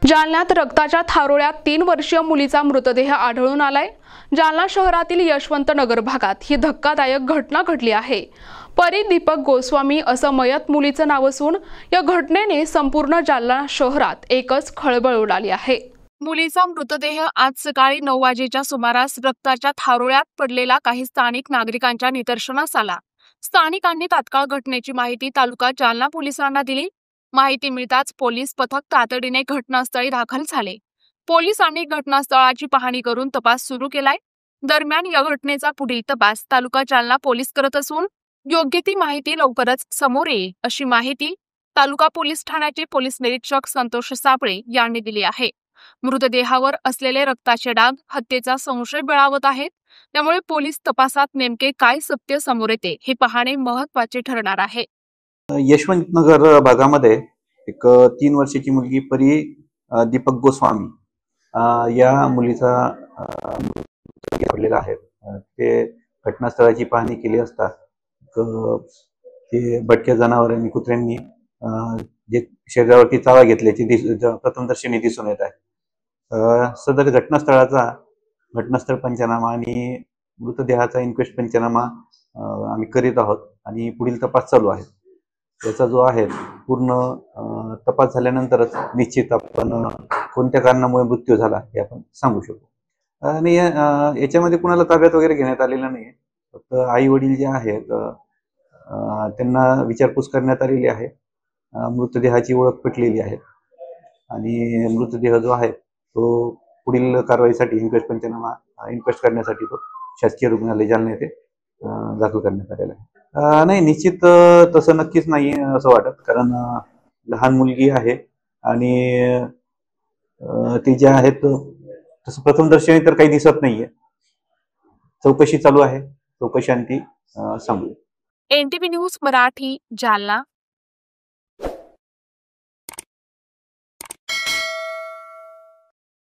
जालन्यात रक्ताच्या थारोळ्यात 3 वर्षीय मुलीचा मृतदेह आढळून आलाय। जालना शहरातील यशवंत नगर भागात ही धक्कादायक घटना घडली आहे। परी दीपक गोस्वामी असं मयत मुलीचं नाव असून या घटनेने संपूर्ण जालना शहरात एकच खळबळ उडाली आहे। मुलीचा मृतदेह आज सकाळी 9 वाजेच्या सुमारास रक्ताच्या थारोळ्यात पडलेला काही स्थानिक नागरिकांच्या निदर्शनास आला। स्थानिकांनी तात्काळ घटनेची माहिती तालुका जालना पोलिसांना दिली। माहिती मिळताच पोलीस पथक तातडीने घटनास्थळी दाखल झाले। पोलिसांनी घटनास्थळाची पाहणी करून तपास सुरू केलाय। दरम्यान या घटनेचा पुढील तपास तालुका जालना पोलीस करत असून योग्य ती माहिती लवकरच समोर येईल अशी माहिती तालुका पोलीस ठाण्याचे पोलीस निरीक्षक संतोष सापळे यांनी दिली आहे। मृतदेहावर असलेले रक्ताचे डाग हत्येचा संशय बळावत आहेत, त्यामुळे पोलीस तपासात नेमके काय सत्य समोर येते हे पाहणे महत्त्वाचे ठरणार आहे। यशवंत नगर भागामध्ये एक 3 वर्षाची मुलगी परी दीपक गोस्वामी या मुलीचा पडलेला आहे। ते घटनास्थळाची पाहणी केली असता ते भटक्या जनावरांनी कुत्र्यांनी जे शरीरावरती चावा घेतल्याची प्रथमदर्शनी दिसून येत आहे। सदर घटनास्थळ पंचनामा आणि मृतदेहाचा इन्क्वेस्ट पंचनामा आम्ही करीत आहोत आणि पुढील तपास चालू आहे। याचा जो आहे पूर्ण तपास झाल्यानंतरच निश्चित आपण कोणत्या कारणामुळे मृत्यू झाला हे आपण सांगू शकतो। आणि याच्यामध्ये कुणाला ताब्यात वगैरे घेण्यात आलेलं नाही, फक्त आई वडील जे आहेत त्यांना विचारपूस करण्यात आलेली आहे। मृतदेहाची ओळख पटलेली आहे आणि मृतदेह जो आहे तो पुढील कारवाईसाठी इन्क्वेस्ट करण्यासाठी तो शासकीय रुग्णालय जालना येथे दाखल करण्यात आलेला आहे। नाही, निश्चित तसं नक्कीच नाही असं वाटत, कारण लहान मुलगी आहे आणि ती जे आहेत तसं प्रथमदर्शनी तर काही दिसत नाहीये। चौकशी चालू आहे, चौकशी आणि ती सांगू। NTV news Marathi, Jalna.